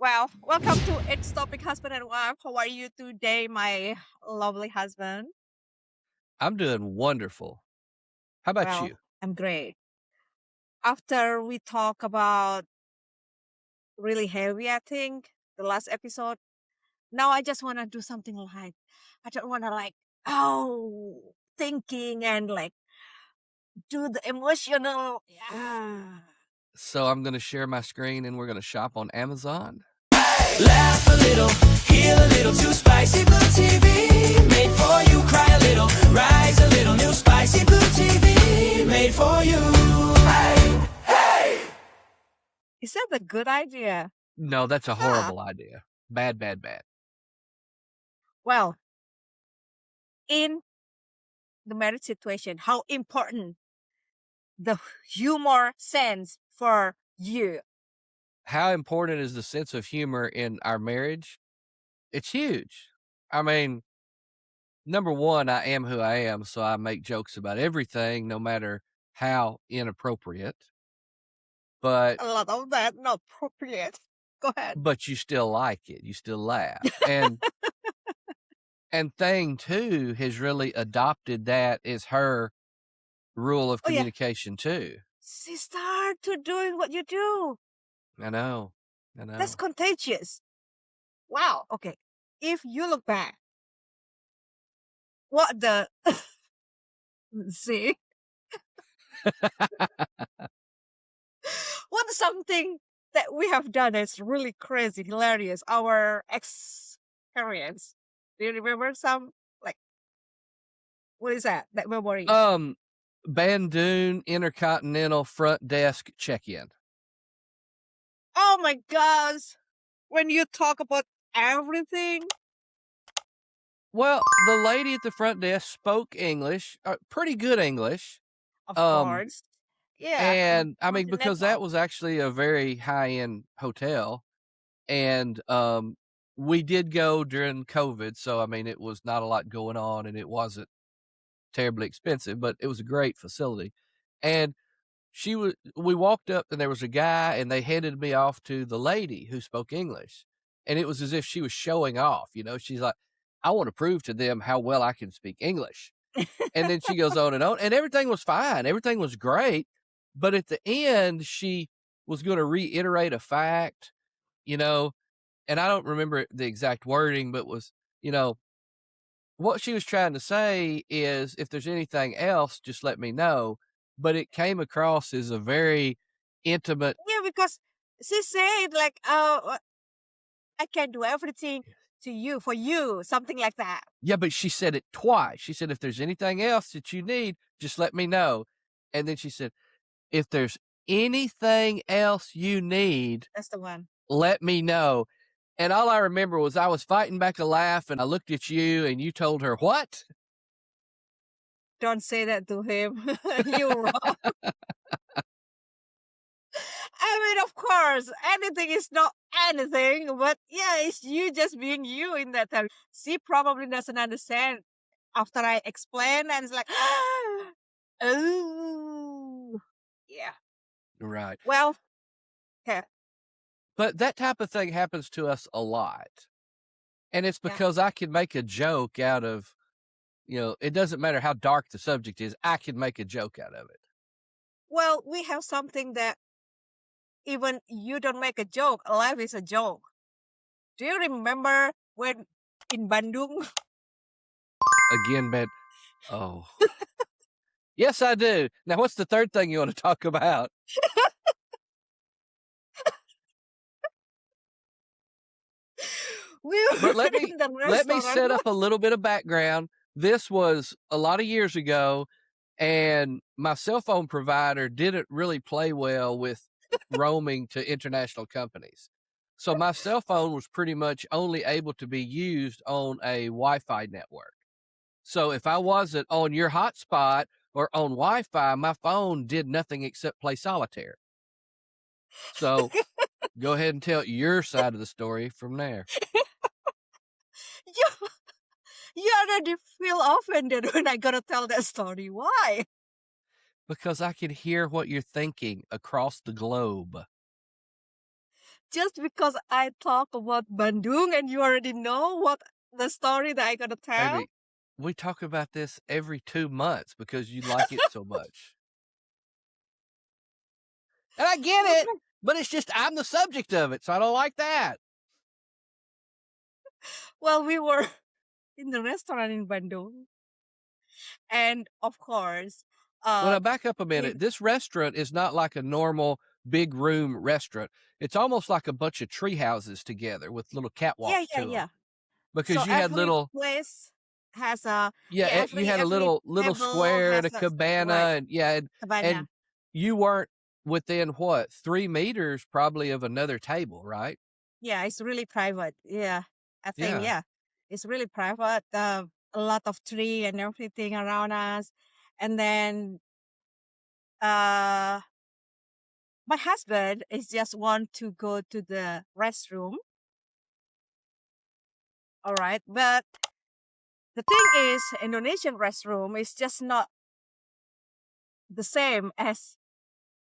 Well, welcome to It's Topic Husband and Wife. How are you today, my lovely husband? I'm doing wonderful. How about Well, you? I'm great. After we talk about really heavy, I think, the last episode, now I just want to do something light. I don't want to thinking and do the emotional. Yeah. So I'm going to share my screen and we're going to shop on Amazon. Laugh a little, heal a little, too spicy blue TV. Made for you, cry a little, rise a little, new spicy blue TV. Made for you. Hey, hey. Is that a good idea? No, that's a Huh. horrible idea. Bad, bad, bad. Well, in the marriage situation, how important the humor sense for you? How important is the sense of humor in our marriage? It's huge. I mean, number one, I am who I am, so I make jokes about everything, no matter how inappropriate. But A lot of that not appropriate. Go ahead. but you still like it. You still laugh. And thing two has really adopted that as her rule of Oh yeah, communication too. she start to doing what you do. I know. I That's know. contagious. Wow. Okay. If you look back, what the see? What's something that we have done that's really crazy, hilarious? Our experience. Do you remember some like what is that? That memory? Bandoon Intercontinental Front Desk Check-in. Oh my gosh. When you talk about everything, Well, the lady at the front desk spoke English, pretty good English. of Um, course. Yeah, and I mean, because that continental. was actually a very high-end hotel, and we did go during COVID, so I mean, it was not a lot going on, and it wasn't terribly expensive, but it was a great facility. And we walked up and there was a guy and they handed me off to the lady who spoke English. And it was as if she was showing off, she's like, I want to prove to them how well I can speak English. And then she goes on and everything was fine. Everything was great. But at the end, she was going to reiterate a fact, you know, and I don't remember the exact wording, but was, you know, what she was trying to say is, "If there's anything else, just let me know," but it came across as a very intimate. Yeah, because she said I can do everything to you for you, something like that. Yeah, but she said it twice. She said, "If there's anything else that you need, just let me know." And then she said, "If there's anything else you need, That's the one. let me know." And all I remember was I was fighting back a laugh, and I looked at you, and you told her, "What?" Don't say that to him. You're wrong. I mean, of course, anything is not anything, but yeah, it's you just being you in that time. She probably doesn't understand after I explain, and it's like, oh, yeah. Right. Well, yeah, But that type of thing happens to us a lot. And it's yeah. because I can make a joke out of, it doesn't matter how dark the subject is, I can make a joke out of it. Well, we have something that even you don't make a joke, life is a joke. Do you remember when in Bandung? Again, man. Oh, yes, I do. Now, what's the third thing you want to talk about? We were But let me in the let me restaurant. set up a little bit of background. This was a lot of years ago, and my cell phone provider didn't really play well with roaming to international companies. So my cell phone was pretty much only able to be used on a Wi-Fi network. So if I wasn't on your hotspot or on Wi-Fi, my phone did nothing except play solitaire. So go ahead and tell your side of the story from there. you, you already feel offended when I gotta tell that story. Why? Because I can hear what you're thinking across the globe. just because I talk about Bandung and you already know what the story that I gotta tell. Baby, we talk about this every 2 months because you like it so much. And I get it, but it's just I'm the subject of it, so I don't like that. Well, we were in the restaurant in Bandung, and of course, Well, now uh, back up a minute. This restaurant is not like a normal big room restaurant. It's almost like a bunch of tree houses together with little catwalks to them. yeah. Because So you had every little place has a you had a every little table square and has a a right cabana and cabana. and you weren't within what, 3 meters probably of another table, right? Yeah, it's really private. Yeah, I think Yeah. it's really private. A lot of tree and everything around us, and then uh, my husband is just want to go to the restroom. All right, but the thing is, Indonesian restroom is just not the same as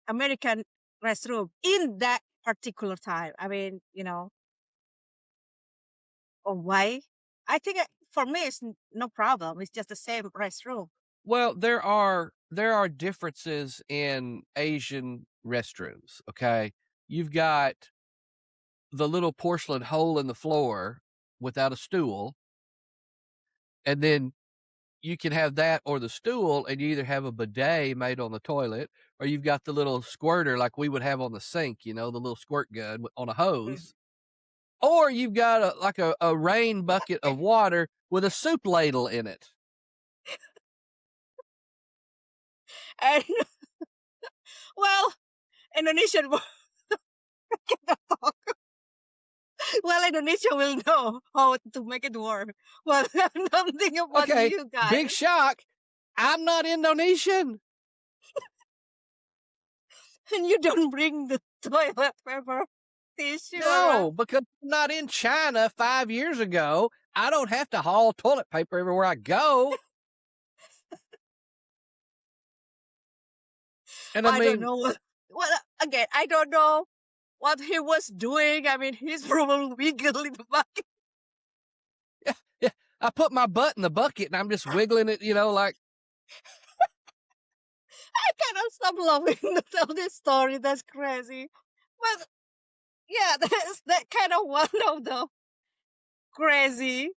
American restroom in that particular time. I mean, or why? I think for me it's no problem. It's just the same restroom. Well, there are differences in Asian restrooms, okay? You've got the little porcelain hole in the floor without a stool, and then you can have that or the stool, and you either have a bidet made on the toilet, or you've got the little squirter like we would have on the sink, the little squirt gun on a Mm. hose, or you've got a rain bucket of water with a soup ladle in it. And well, Indonesian cannot talk. Well, Indonesia will know how to make it work. Well, nothing about Okay, you big guys. shock. I'm not Indonesian. And you don't bring the toilet paper, tissue around. No, because I'm not in China 5 years ago. I don't have to haul toilet paper everywhere I go. And I I don't mean, know what. Well, again, I don't know what he was doing. I mean, he's probably wiggling the bucket. yeah, I put my butt in the bucket and I'm just wiggling it, like. I cannot stop laughing to tell this story. That's crazy. But yeah, that's that kind of one of the crazy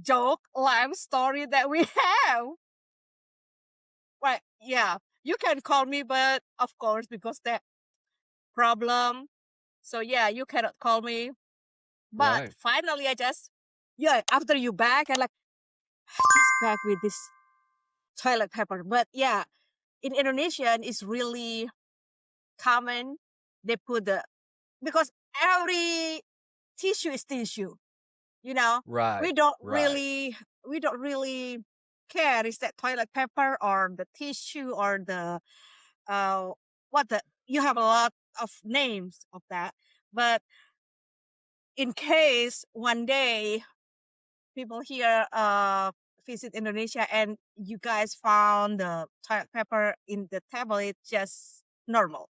joke life story that we have. Right. Yeah. You can call me, but of course, because that problem. So yeah, you cannot call me. But Right. finally after you back, I like just back with this toilet paper. But yeah, in Indonesian it's really common. They put because every tissue is tissue. Right. We don't Right. really care is that toilet paper or the tissue or the uh what the you have a lot of names of that. But in case one day people here visit Indonesia and you guys found the toilet paper in the table, it's just normal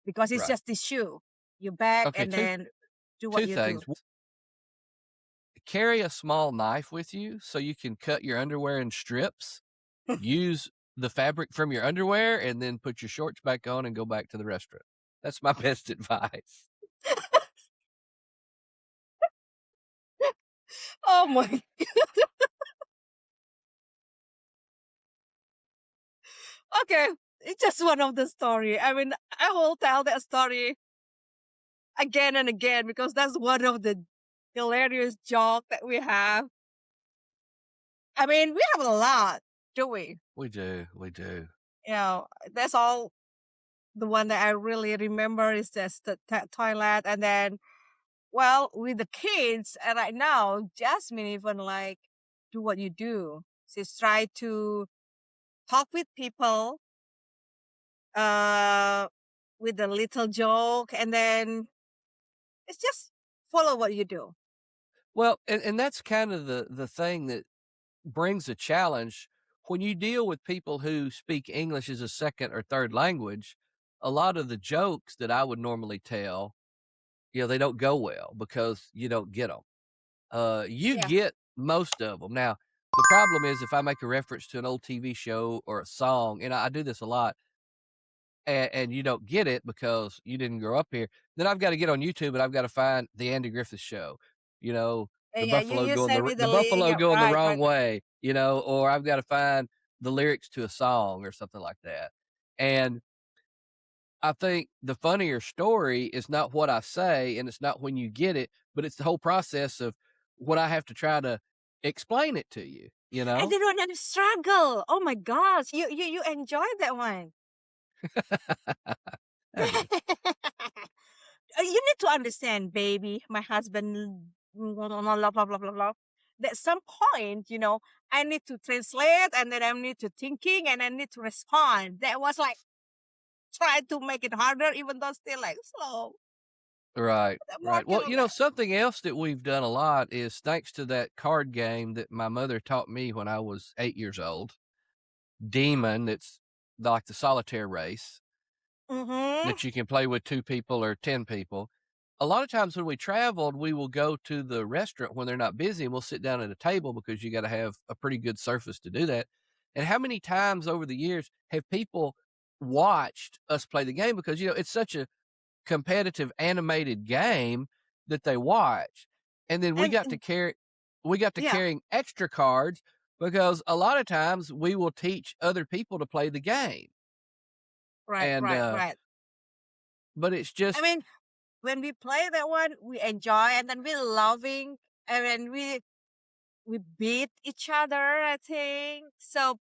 because it's Right. just tissue. You bag Okay, and then do what two you do. things. Carry a small knife with you so you can cut your underwear in strips. Use the fabric from your underwear and then put your shorts back on and go back to the restaurant. That's my best advice. Oh my. Okay, it's just one of the story. I mean, I will tell that story again and again because that's one of the hilarious joke that we have. I mean, we have a lot, do we? We do. We do. That's all. The one that I really remember is just the toilet, and then, well, with the kids, and right now, Jasmine even like do what you do. She's try to talk with people, uh, with a little joke, and then it's just follow what you do. Well, and that's kind of the thing that brings a challenge when you deal with people who speak English as a second or third language. A lot of the jokes that I would normally tell they don't go well because you don't get them. You Yeah. get most of them. Now, the problem is if I make a reference to an old TV show or a song, and I do this a lot, and you don't get it because you didn't grow up here, then I've got to get on YouTube and I've got to find the Andy Griffith Show, the Yeah, you send me the link. buffalo Yeah, going the right, wrong right. way, or I've got to find the lyrics to a song or something like that. And I think the funnier story is not what I say and it's not when you get it, but it's the whole process of when I have to try to explain it to you, you And know? then when I struggle, oh my gosh, you enjoyed that one. Have you? You need to understand, baby, my husband, blah, blah, blah, blah, blah, blah, blah. At some point, I need to translate and then I need to thinking and I need to respond. That was like trying to make it harder, even though still like slow. Right, I'm right. working Well, on that. something else that we've done a lot is thanks to that card game that my mother taught me when I was 8 years old, Demon, it's like the solitaire race Mm-hmm. that you can play with 2 people or 10 people. A lot of times when we traveled, we will go to the restaurant when they're not busy and we'll sit down at a table because you got to have a pretty good surface to do that. And how many times over the years have people watched us play the game because it's such a competitive animated game that they watch. And then we And got to yeah, carrying extra cards because a lot of times we will teach other people to play the game. right, And right, right. but it's I just mean, when we play that one, we enjoy and then we're loving and then we beat each other, I think. So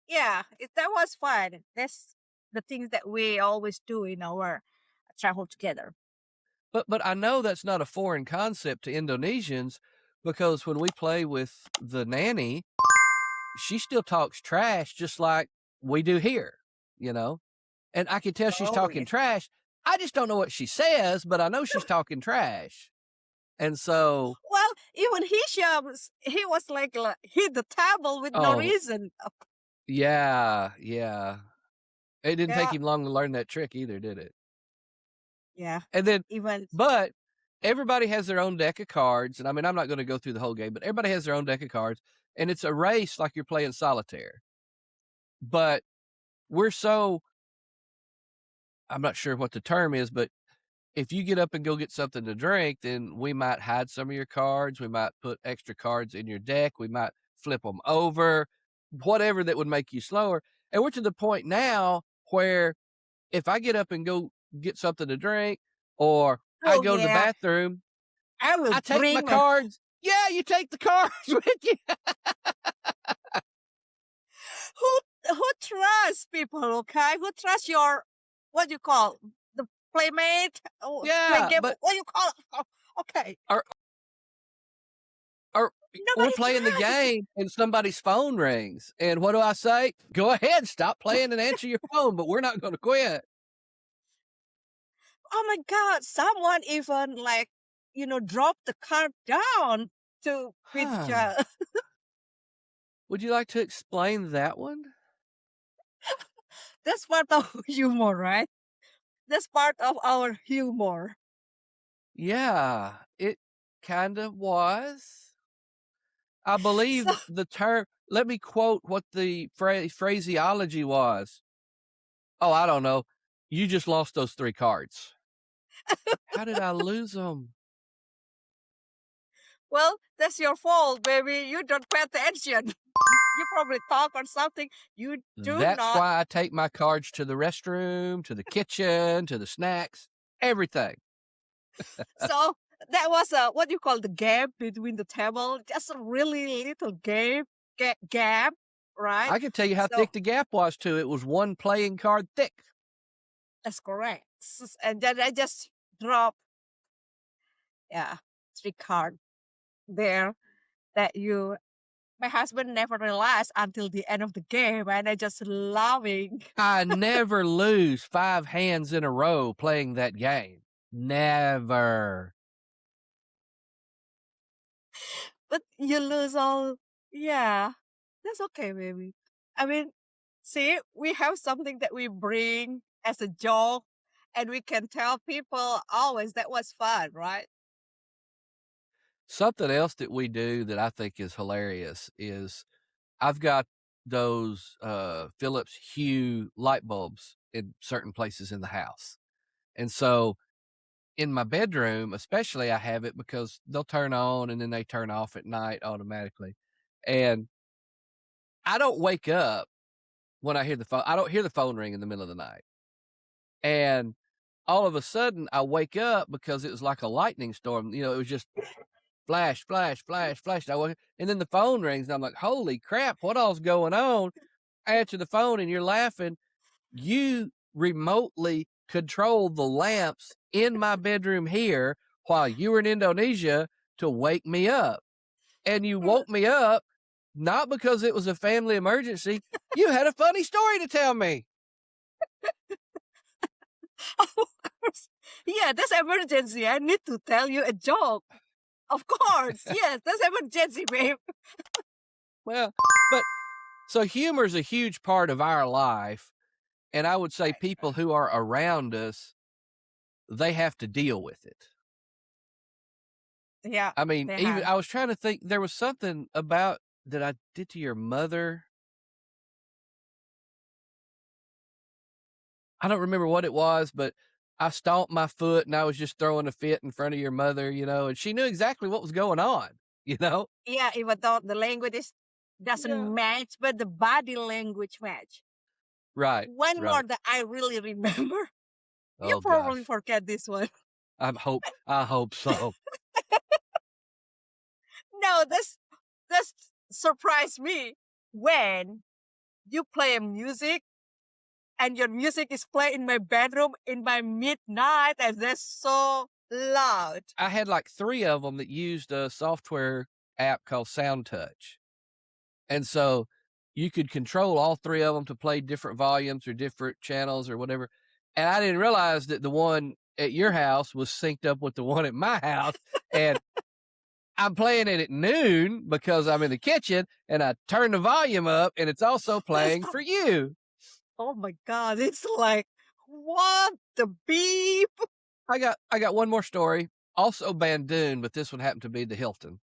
yeah, that was fun. That's the things that we always do in our travel together. but I know that's not a foreign concept to Indonesians because when we play with the nanny, she still talks trash just like we do here, you know? And I can tell she's Oh talking yeah. trash. I just don't know what she says, but I know she's talking trash. And so, Well, even he was like hit the table with no oh, reason. yeah, yeah. It didn't take Yeah, him long to learn that trick either, did it? yeah. And then, Even but everybody has their own deck of cards. And I mean, I'm not going to go through the whole game, but everybody has their own deck of cards. And it's a race like you're playing solitaire. But we're so, I'm not sure what the term is, but if you get up and go get something to drink, then we might hide some of your cards. We might put extra cards in your deck. We might flip them over, whatever that would make you slower. And we're to the point now where if I get up and go get something to drink or I oh go to the yeah, bathroom, I will I take my bring my cards. Yeah, you take the cards with you. who trusts people, okay? Who trusts your what you call the playmate? Oh, play Yeah, game. but What you call it? Oh, okay, or or we're nobody playing the trusts. game and somebody's phone rings. And what do I say? Go ahead, stop playing and answer your phone, but we're not going to quit. Oh my God! Someone even like drop the card down to beat each Huh. other. Would you like to explain that one? That's part of humor, right? That's part of our humor. Yeah, it kind of was. I So, believe the term, let me quote what the phraseology was. Oh, I don't know. You just lost those 3 cards. How did I lose them? well, that's your fault, baby. You don't pay attention. You probably talk or something. You do That's not. why I take my cards to the restroom, to the kitchen, to the snacks, everything. So that was what you call the gap between the table. Just a really little gap, right? I can tell you how So thick the gap was too. It was 1 playing card thick. that's correct. And then I just drop, yeah, 3 card there that my husband never realized until the end of the game, and I just loving. I never lose 5 hands in a row playing that game. Never. But you lose all. Yeah, that's okay, baby. I mean, see, we have something that we bring as a joke, and we can tell people always that was fun, right? Something else that we do that I think is hilarious is I've got those Philips Hue light bulbs in certain places in the house. And so in my bedroom, especially, I have it because they'll turn on and then they turn off at night automatically. And I don't wake up when I hear the phone. I don't hear the phone ring in the middle of the night. And all of a sudden I wake up because it was like a lightning storm. It was just flash, flash, flash, flash. And then the phone rings and I'm like, holy crap, what all's going on? I answer the phone and you're laughing. You remotely control the lamps in my bedroom here while you were in Indonesia to wake me up. And you woke me up not because it was a family emergency. You had a funny story to tell me. Of course. Yeah, that's emergency. I need to tell you a joke. Of course. Yes, that's emergency, babe. Well, but so humor is a huge part of our life. And I would say people who are around us, they have to deal with it. Yeah. I mean, they even have. I was trying to think, there was something about that I did to your mother. I don't remember what it was, but I stomped my foot and I was just throwing a fit in front of your mother, and she knew exactly what was going on, Yeah, even though the language doesn't Yeah. match, but the body language match. Right. One right. more that I really remember. You Oh probably gosh. forget this one. I hope so. No, this surprised me when you play music and your music is played in my bedroom in my midnight and that's so loud. I had like 3 of them that used a software app called Sound Touch. And so you could control all 3 of them to play different volumes or different channels or whatever. And I didn't realize that the one at your house was synced up with the one at my house. And I'm playing it at noon because I'm in the kitchen and I turn the volume up and it's also playing for you. Oh my God, it's like, what the beep? I got one more story. Also Bandoon, but this one happened to be the Hilton.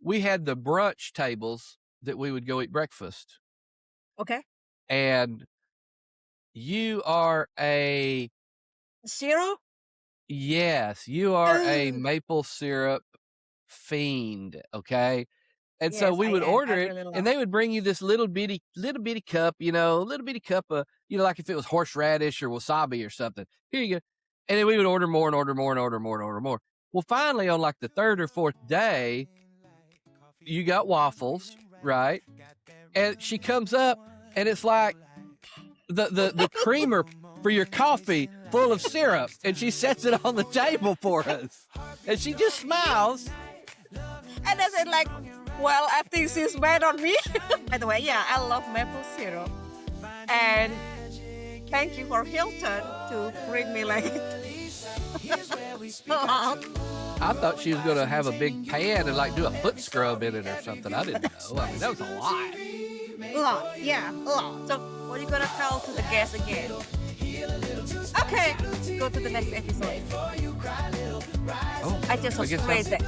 We had the brunch tables that we would go eat breakfast. Okay. And you are a Zero? yes, you are a Ugh. maple syrup fiend, okay? And so Yes, we I would am. order I it really love. and they would bring you this little bitty cup, little bitty cup of, like if it was horseradish or wasabi or something. Here you go. And then we would order more and order more and order more and order more. Well, finally on like the 3rd or 4th day, you got waffles, right? And she comes up and it's like the creamer for your coffee full of syrup, and she sets it on the table for us. And she just smiles. And I said like, well, I think she's mad on me. By the way, yeah, I love maple syrup. And thank you for Hilton to bring me like along. I thought she was going to have a big pan and like do a foot scrub in it or something. I didn't know. I mean, that was a lot. A lot, yeah, a lot. So what are you gonna tell to the guests again? Okay, go to the next episode. Oh, I just was guess afraid that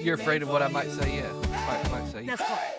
you're afraid of what I might say, yeah. I might say. that's why.